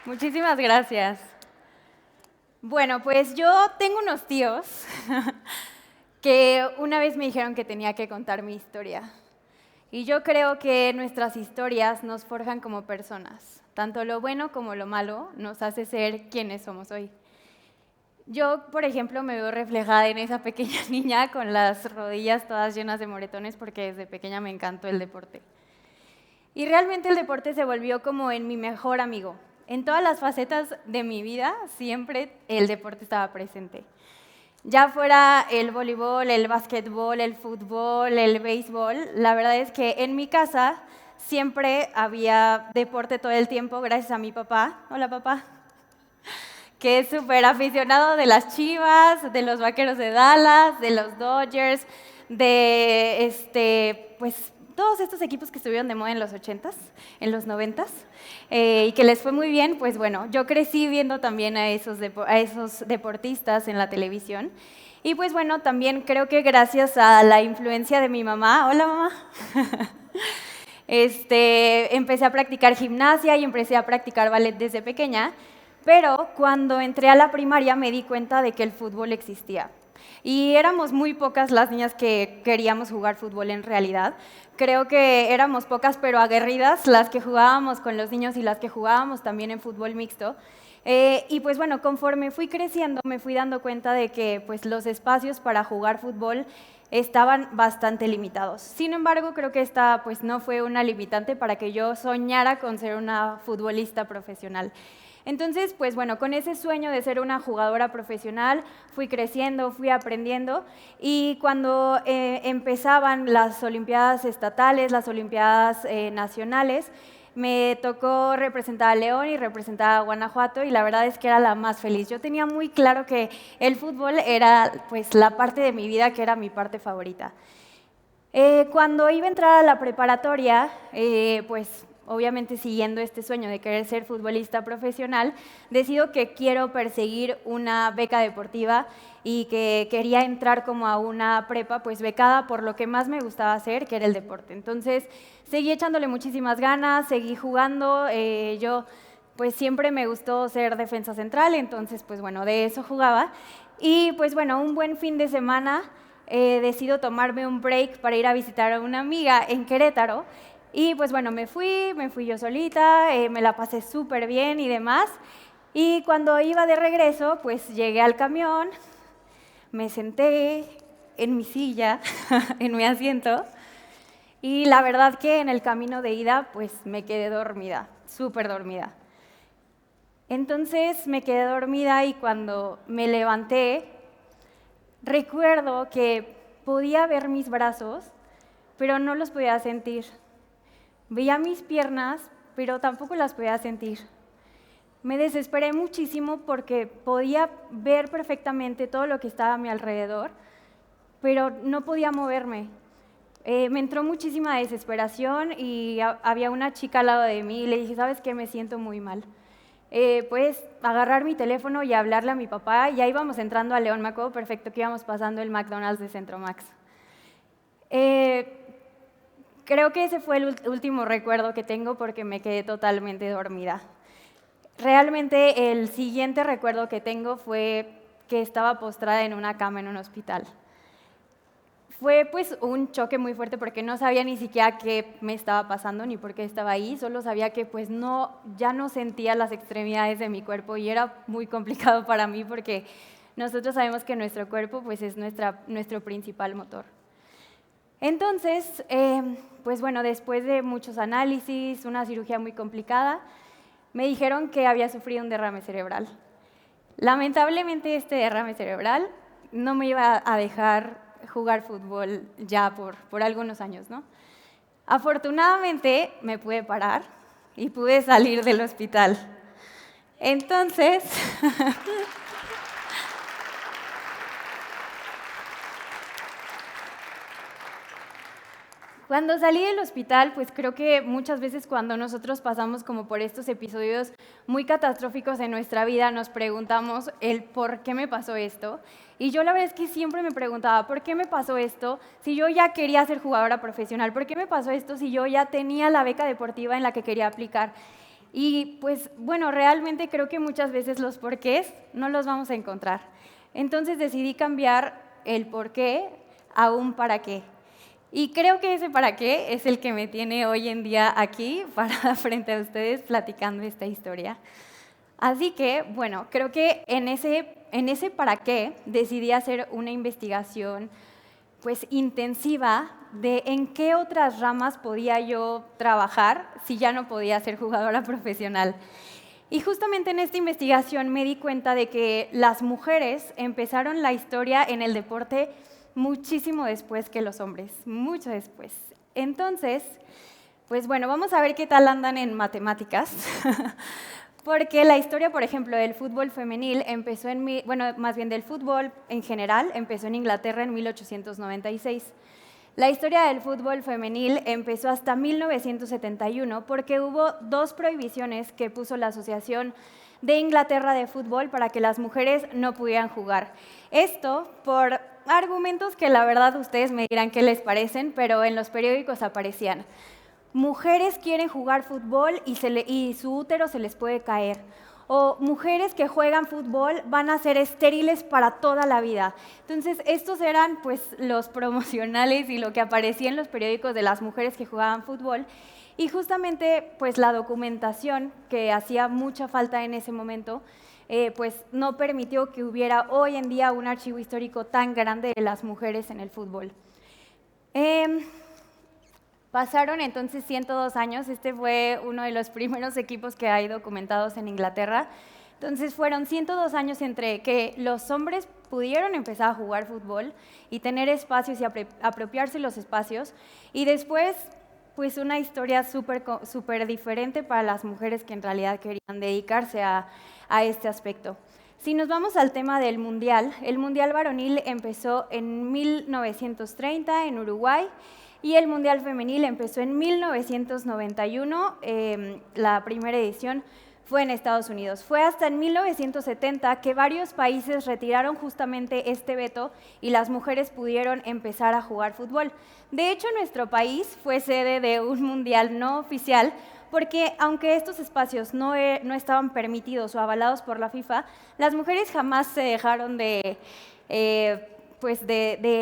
Muchísimas gracias. Bueno, pues yo tengo unos tíos que una vez me dijeron que tenía que contar mi historia. Y yo creo que nuestras historias nos forjan como personas. Tanto lo bueno como lo malo nos hace ser quienes somos hoy. Yo, por ejemplo, me veo reflejada en esa pequeña niña con las rodillas todas llenas de moretones porque desde pequeña me encantó el deporte. Y realmente el deporte se volvió como en mi mejor amigo. En todas las facetas de mi vida siempre el deporte estaba presente. Ya fuera el voleibol, el básquetbol, el fútbol, el béisbol, la verdad es que en mi casa siempre había deporte todo el tiempo gracias a mi papá. Hola papá, que es súper aficionado de las Chivas, de los Vaqueros de Dallas, de los Dodgers, de pues todos estos equipos que estuvieron de moda en los 80s, en los 90s, y que les fue muy bien. Pues bueno, yo crecí viendo también a esos deportistas en la televisión. Y pues bueno, también creo que gracias a la influencia de mi mamá, hola mamá, empecé a practicar gimnasia y empecé a practicar ballet desde pequeña, pero cuando entré a la primaria me di cuenta de que el fútbol existía. Y éramos muy pocas las niñas que queríamos jugar fútbol en realidad. Creo que éramos pocas pero aguerridas las que jugábamos con los niños y las que jugábamos también en fútbol mixto. Y pues bueno, conforme fui creciendo me fui dando cuenta de que pues, los espacios para jugar fútbol estaban bastante limitados. Sin embargo, creo que esta pues, no fue una limitante para que yo soñara con ser una futbolista profesional. Entonces, pues bueno, con ese sueño de ser una jugadora profesional, fui creciendo, fui aprendiendo y cuando empezaban las Olimpiadas estatales, las Olimpiadas nacionales, me tocó representar a León y representar a Guanajuato y la verdad es que era la más feliz. Yo tenía muy claro que el fútbol era pues la parte de mi vida que era mi parte favorita. Cuando iba a entrar a la preparatoria, pues obviamente siguiendo este sueño de querer ser futbolista profesional, decido que quiero perseguir una beca deportiva y que quería entrar como a una prepa pues becada por lo que más me gustaba hacer, que era el deporte. Entonces seguí echándole muchísimas ganas, seguí jugando, yo pues siempre me gustó ser defensa central, entonces pues bueno, de eso jugaba. Y pues bueno, un buen fin de semana decido tomarme un break para ir a visitar a una amiga en Querétaro. Y pues bueno, me fui yo solita, me la pasé súper bien y demás. Y cuando iba de regreso, pues llegué al camión, me senté en mi silla, en mi asiento, y la verdad que en el camino de ida, pues me quedé dormida, súper dormida. Entonces me quedé dormida y cuando me levanté, recuerdo que podía ver mis brazos, pero no los podía sentir. Veía mis piernas, pero tampoco las podía sentir. Me desesperé muchísimo porque podía ver perfectamente todo lo que estaba a mi alrededor, pero no podía moverme. Me entró muchísima desesperación y había una chica al lado de mí y le dije, ¿sabes qué? Me siento muy mal. Puedes agarrar mi teléfono y hablarle a mi papá. Ya íbamos entrando a León, me acuerdo perfecto que íbamos pasando el McDonald's de Centro Max. Creo que ese fue el último recuerdo que tengo porque me quedé totalmente dormida. Realmente el siguiente recuerdo que tengo fue que estaba postrada en una cama en un hospital. Fue pues un choque muy fuerte porque no sabía ni siquiera qué me estaba pasando ni por qué estaba ahí, solo sabía que pues ya no sentía las extremidades de mi cuerpo y era muy complicado para mí porque nosotros sabemos que nuestro cuerpo pues es nuestro principal motor. Entonces, pues bueno, después de muchos análisis, una cirugía muy complicada, me dijeron que había sufrido un derrame cerebral. Lamentablemente este derrame cerebral no me iba a dejar jugar fútbol ya por algunos años, ¿no? Afortunadamente me pude parar y pude salir del hospital. Entonces, cuando salí del hospital, pues creo que muchas veces cuando nosotros pasamos como por estos episodios muy catastróficos en nuestra vida, nos preguntamos el por qué me pasó esto. Y yo la verdad es que siempre me preguntaba, ¿por qué me pasó esto si yo ya quería ser jugadora profesional? ¿Por qué me pasó esto si yo ya tenía la beca deportiva en la que quería aplicar? Y pues bueno, realmente creo que muchas veces los porqués no los vamos a encontrar. Entonces decidí cambiar el porqué a un para qué. Y creo que ese para qué es el que me tiene hoy en día aquí para frente a ustedes platicando esta historia. Así que, bueno, creo que en ese para qué decidí hacer una investigación pues intensiva de en qué otras ramas podía yo trabajar si ya no podía ser jugadora profesional. Y justamente en esta investigación me di cuenta de que las mujeres empezaron la historia en el deporte muchísimo después que los hombres, mucho después. Entonces, pues bueno, vamos a ver qué tal andan en matemáticas. Porque la historia, por ejemplo, del fútbol femenil empezó más bien del fútbol en general, empezó en Inglaterra en 1896. La historia del fútbol femenil empezó hasta 1971 porque hubo 2 prohibiciones que puso la Asociación de Inglaterra de Fútbol para que las mujeres no pudieran jugar. Esto por argumentos que la verdad ustedes me dirán qué les parecen, pero en los periódicos aparecían. Mujeres quieren jugar fútbol y su útero se les puede caer. O mujeres que juegan fútbol van a ser estériles para toda la vida. Entonces, estos eran pues los promocionales y lo que aparecía en los periódicos de las mujeres que jugaban fútbol. Y justamente pues la documentación, que hacía mucha falta en ese momento, pues no permitió que hubiera hoy en día un archivo histórico tan grande de las mujeres en el fútbol. Pasaron entonces 102 años, este fue uno de los primeros equipos que hay documentados en Inglaterra. Entonces fueron 102 años entre que los hombres pudieron empezar a jugar fútbol y tener espacios y apropiarse los espacios, y después pues una historia súper diferente para las mujeres que en realidad querían dedicarse a este aspecto. Si nos vamos al tema del Mundial, el Mundial varonil empezó en 1930 en Uruguay, y el Mundial Femenil empezó en 1991, la primera edición fue en Estados Unidos. Fue hasta en 1970 que varios países retiraron justamente este veto y las mujeres pudieron empezar a jugar fútbol. De hecho, nuestro país fue sede de un mundial no oficial, porque aunque estos espacios no estaban permitidos o avalados por la FIFA, las mujeres jamás se dejaron de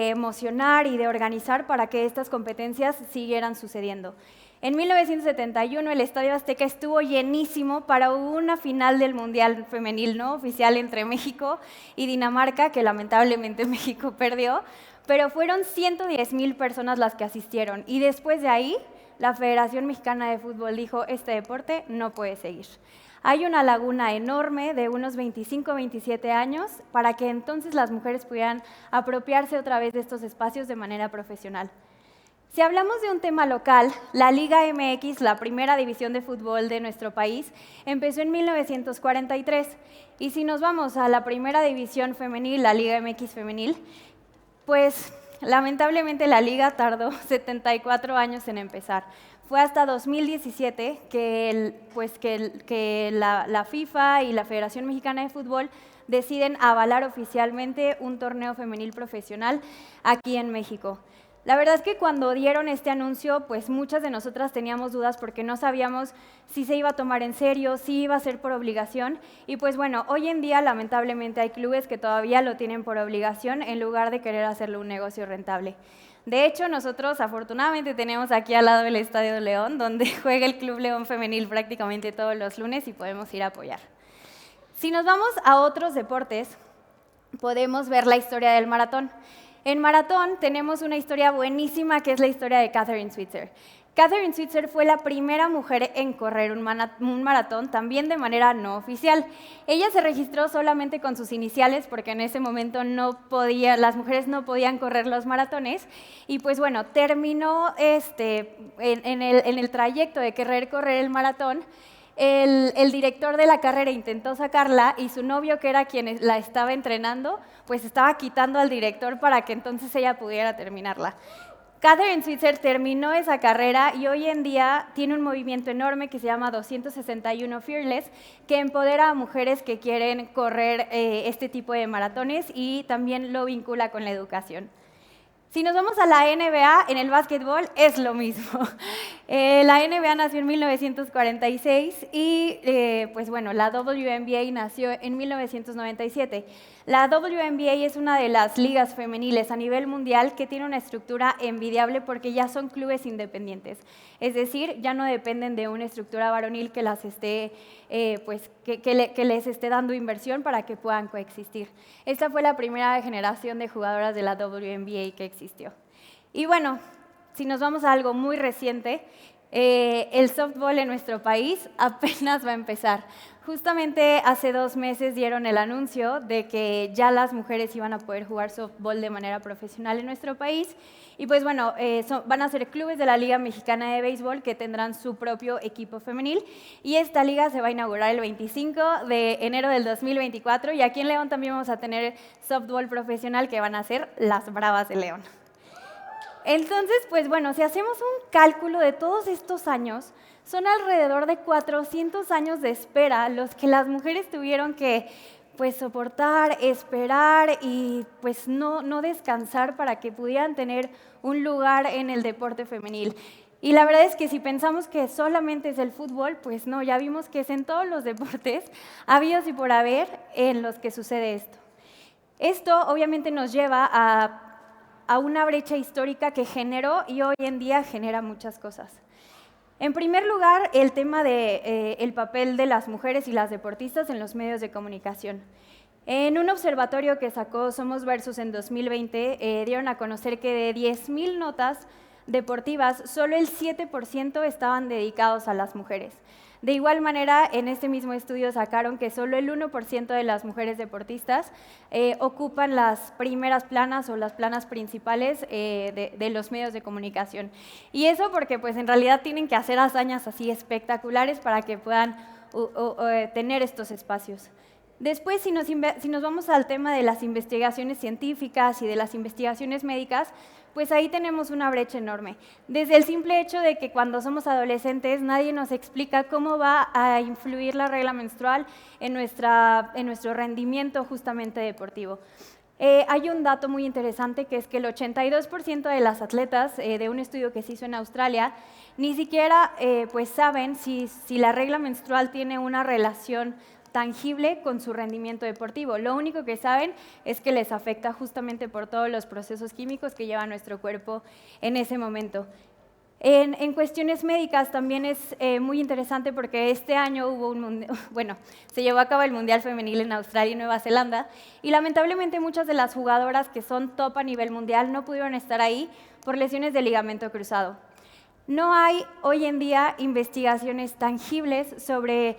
emocionar y de organizar para que estas competencias siguieran sucediendo. En 1971 el Estadio Azteca estuvo llenísimo para una final del Mundial Femenil no oficial entre México y Dinamarca, que lamentablemente México perdió, pero fueron 110,000 personas las que asistieron, y después de ahí la Federación Mexicana de Fútbol dijo: este deporte no puede seguir. Hay una laguna enorme de unos 25 o 27 años para que entonces las mujeres pudieran apropiarse otra vez de estos espacios de manera profesional. Si hablamos de un tema local, la Liga MX, la primera división de fútbol de nuestro país, empezó en 1943. Y si nos vamos a la primera división femenil, la Liga MX femenil, pues lamentablemente la liga tardó 74 años en empezar. Fue hasta 2017 que la FIFA y la Federación Mexicana de Fútbol deciden avalar oficialmente un torneo femenil profesional aquí en México. La verdad es que cuando dieron este anuncio, pues muchas de nosotras teníamos dudas porque no sabíamos si se iba a tomar en serio, si iba a ser por obligación. Y pues bueno, hoy en día lamentablemente hay clubes que todavía lo tienen por obligación en lugar de querer hacerlo un negocio rentable. De hecho, nosotros afortunadamente tenemos aquí al lado el Estadio León, donde juega el Club León Femenil prácticamente todos los lunes y podemos ir a apoyar. Si nos vamos a otros deportes, podemos ver la historia del maratón. En maratón tenemos una historia buenísima que es la historia de Kathrine Switzer. Kathrine Switzer fue la primera mujer en correr un maratón, también de manera no oficial. Ella se registró solamente con sus iniciales porque en ese momento las mujeres no podían correr los maratones, y pues bueno, terminó en el trayecto de querer correr el maratón. El director de la carrera intentó sacarla y su novio, que era quien la estaba entrenando, pues estaba quitando al director para que entonces ella pudiera terminarla. Kathrine Switzer terminó esa carrera y hoy en día tiene un movimiento enorme que se llama 261 Fearless, que empodera a mujeres que quieren correr este tipo de maratones y también lo vincula con la educación. Si nos vamos a la NBA, en el básquetbol es lo mismo. La NBA nació en 1946 y pues bueno, la WNBA nació en 1997. La WNBA es una de las ligas femeniles a nivel mundial que tiene una estructura envidiable porque ya son clubes independientes. Es decir, ya no dependen de una estructura varonil que las esté, que les esté dando inversión para que puedan coexistir. Esta fue la primera generación de jugadoras de la WNBA que existió. Y bueno, si nos vamos a algo muy reciente, el softball en nuestro país apenas va a empezar. Justamente hace 2 meses dieron el anuncio de que ya las mujeres iban a poder jugar softball de manera profesional en nuestro país. Y pues bueno, van a ser clubes de la Liga Mexicana de Béisbol que tendrán su propio equipo femenil. Y esta liga se va a inaugurar el 25 de enero del 2024. Y aquí en León también vamos a tener softball profesional que van a ser las Bravas de León. Entonces, pues bueno, si hacemos un cálculo de todos estos años, son alrededor de 400 años de espera los que las mujeres tuvieron que pues, soportar, esperar y pues no descansar para que pudieran tener un lugar en el deporte femenil. Y la verdad es que si pensamos que solamente es el fútbol, pues no, ya vimos que es en todos los deportes habidos y por haber en los que sucede esto. Esto obviamente nos lleva a una brecha histórica que generó y hoy en día genera muchas cosas. En primer lugar, el tema del papel de las mujeres y las deportistas en los medios de comunicación. En un observatorio que sacó Somos Versus en 2020, dieron a conocer que de 10,000 notas deportivas, solo el 7% estaban dedicados a las mujeres. De igual manera, en este mismo estudio sacaron que solo el 1% de las mujeres deportistas ocupan las primeras planas o las planas principales de los medios de comunicación. Y eso porque pues, en realidad tienen que hacer hazañas así espectaculares para que puedan tener estos espacios. Después, si nos vamos al tema de las investigaciones científicas y de las investigaciones médicas, pues ahí tenemos una brecha enorme. Desde el simple hecho de que cuando somos adolescentes nadie nos explica cómo va a influir la regla menstrual en nuestro rendimiento justamente deportivo. Hay un dato muy interesante que es que el 82% de las atletas de un estudio que se hizo en Australia ni siquiera pues saben si la regla menstrual tiene una relación tangible con su rendimiento deportivo. Lo único que saben es que les afecta justamente por todos los procesos químicos que lleva nuestro cuerpo en ese momento. En cuestiones médicas también es muy interesante porque este año se llevó a cabo el Mundial Femenil en Australia y Nueva Zelanda y lamentablemente muchas de las jugadoras que son top a nivel mundial no pudieron estar ahí por lesiones de ligamento cruzado. No hay hoy en día investigaciones tangibles sobre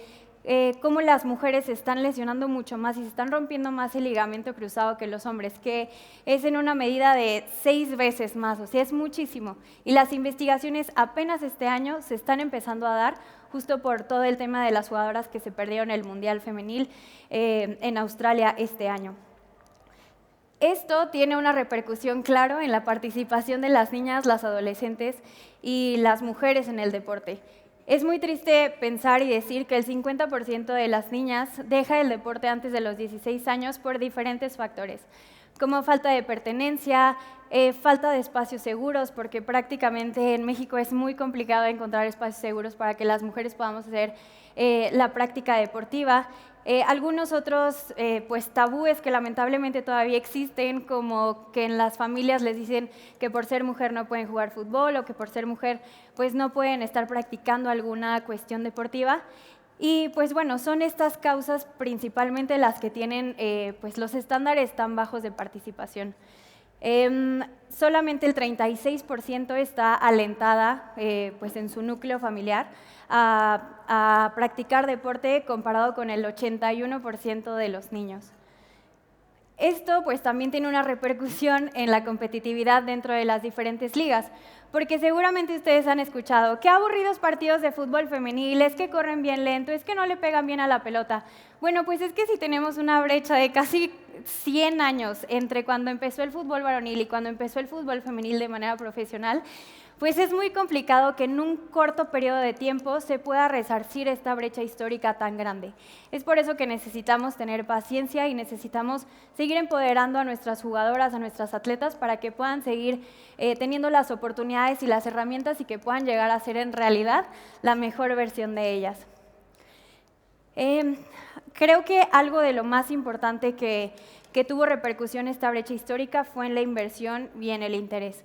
cómo las mujeres se están lesionando mucho más y se están rompiendo más el ligamento cruzado que los hombres, que es en una medida de 6 veces más, o sea, es muchísimo. Y las investigaciones apenas este año se están empezando a dar justo por todo el tema de las jugadoras que se perdieron el Mundial Femenil en Australia este año. Esto tiene una repercusión, claro, en la participación de las niñas, las adolescentes y las mujeres en el deporte. Es muy triste pensar y decir que el 50% de las niñas deja el deporte antes de los 16 años por diferentes factores, como falta de pertenencia, falta de espacios seguros, porque prácticamente en México es muy complicado encontrar espacios seguros para que las mujeres podamos hacer la práctica deportiva. Algunos otros pues, tabúes que lamentablemente todavía existen, como que en las familias les dicen que por ser mujer no pueden jugar fútbol o que por ser mujer pues, no pueden estar practicando alguna cuestión deportiva. Y pues bueno, son estas causas principalmente las que tienen pues, los estándares tan bajos de participación. Solamente el 36% está alentada pues en su núcleo familiar a practicar deporte comparado con el 81% de los niños. Esto pues también tiene una repercusión en la competitividad dentro de las diferentes ligas, porque seguramente ustedes han escuchado qué aburridos partidos de fútbol femenil, es que corren bien lento, es que no le pegan bien a la pelota. Bueno, pues es que si tenemos una brecha de casi 100 años entre cuando empezó el fútbol varonil y cuando empezó el fútbol femenil de manera profesional, pues es muy complicado que en un corto periodo de tiempo se pueda resarcir esta brecha histórica tan grande. Es por eso que necesitamos tener paciencia y necesitamos seguir empoderando a nuestras jugadoras, a nuestras atletas, para que puedan seguir teniendo las oportunidades y las herramientas y que puedan llegar a ser en realidad la mejor versión de ellas. Creo que algo de lo más importante que tuvo repercusión esta brecha histórica fue en la inversión y en el interés.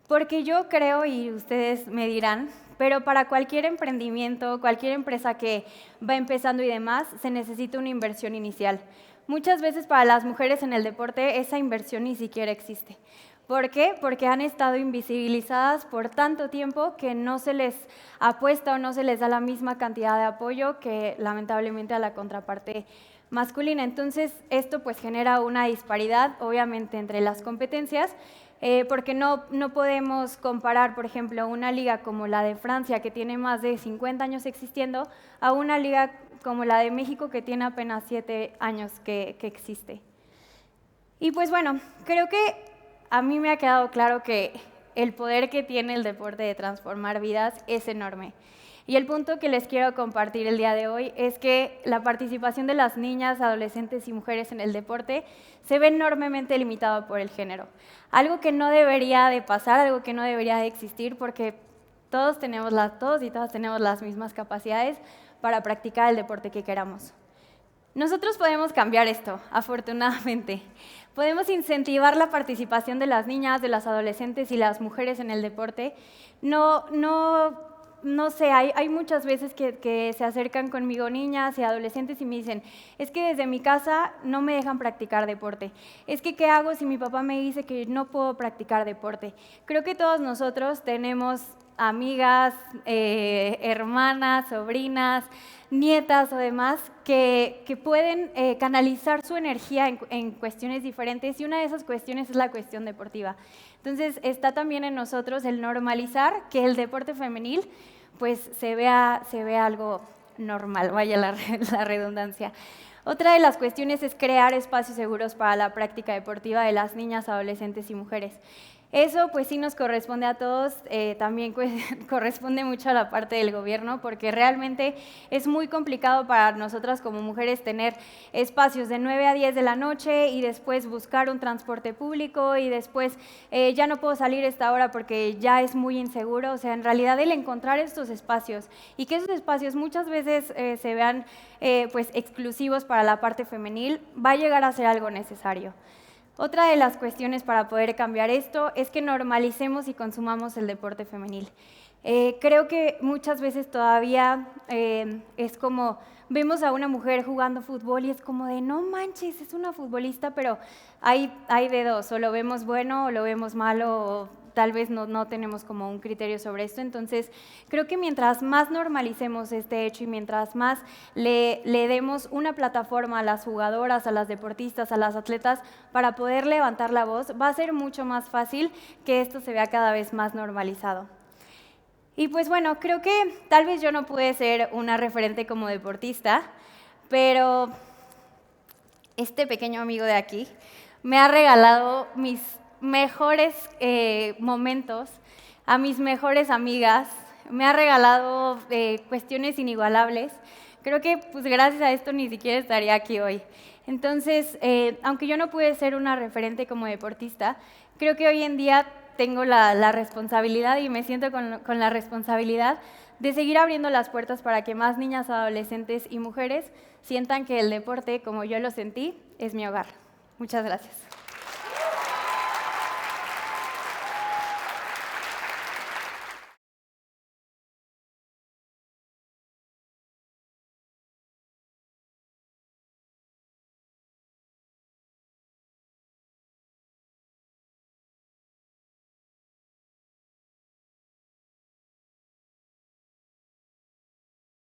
Porque yo creo, y ustedes me dirán, pero para cualquier emprendimiento, cualquier empresa que va empezando y demás, se necesita una inversión inicial. Muchas veces para las mujeres en el deporte esa inversión ni siquiera existe. ¿Por qué? Porque han estado invisibilizadas por tanto tiempo que no se les apuesta o no se les da la misma cantidad de apoyo que lamentablemente a la contraparte masculina. Entonces esto pues genera una disparidad obviamente entre las competencias, porque no podemos comparar, por ejemplo, una liga como la de Francia, que tiene más de 50 años existiendo, a una liga como la de México, que tiene apenas 7 años que existe. Y pues bueno, creo que a mí me ha quedado claro que el poder que tiene el deporte de transformar vidas es enorme. Y el punto que les quiero compartir el día de hoy es que la participación de las niñas, adolescentes y mujeres en el deporte se ve enormemente limitado por el género. Algo que no debería de pasar, algo que no debería de existir, porque todos y todas tenemos las mismas capacidades para practicar el deporte que queramos. Nosotros podemos cambiar esto, afortunadamente. Podemos incentivar la participación de las niñas, de las adolescentes y las mujeres en el deporte. No sé, hay muchas veces que se acercan conmigo niñas y adolescentes y me dicen, es que desde mi casa no me dejan practicar deporte. Es que, ¿qué hago si mi papá me dice que no puedo practicar deporte? Creo que todos nosotros tenemos amigas, hermanas, sobrinas, nietas o demás que pueden canalizar su energía en cuestiones diferentes, y una de esas cuestiones es la cuestión deportiva. Entonces está también en nosotros el normalizar que el deporte femenil pues se vea algo normal, vaya la redundancia. Otra de las cuestiones es crear espacios seguros para la práctica deportiva de las niñas, adolescentes y mujeres. Eso pues sí nos corresponde a todos, también corresponde mucho a la parte del gobierno, porque realmente es muy complicado para nosotras como mujeres tener espacios de 9 a 10 de la noche y después buscar un transporte público y después ya no puedo salir a esta hora porque ya es muy inseguro. O sea, en realidad el encontrar estos espacios y que esos espacios muchas veces se vean pues exclusivos para la parte femenil va a llegar a ser algo necesario. Otra de las cuestiones para poder cambiar esto es que normalicemos y consumamos el deporte femenil. Creo que muchas veces todavía es como, vemos a una mujer jugando fútbol y es como de, no manches, es una futbolista, pero hay de dos, o lo vemos bueno o lo vemos malo, o tal vez no tenemos como un criterio sobre esto. Entonces, creo que mientras más normalicemos este hecho y mientras más le demos una plataforma a las jugadoras, a las deportistas, a las atletas para poder levantar la voz, va a ser mucho más fácil que esto se vea cada vez más normalizado. Y pues bueno, creo que tal vez yo no pude ser una referente como deportista, pero este pequeño amigo de aquí me ha regalado mis mejores momentos, a mis mejores amigas, me ha regalado cuestiones inigualables. Creo que pues gracias a esto ni siquiera estaría aquí hoy. Entonces, aunque yo no pude ser una referente como deportista, creo que hoy en día tengo la responsabilidad y me siento con la responsabilidad de seguir abriendo las puertas para que más niñas, adolescentes y mujeres sientan que el deporte, como yo lo sentí, es mi hogar. Muchas gracias.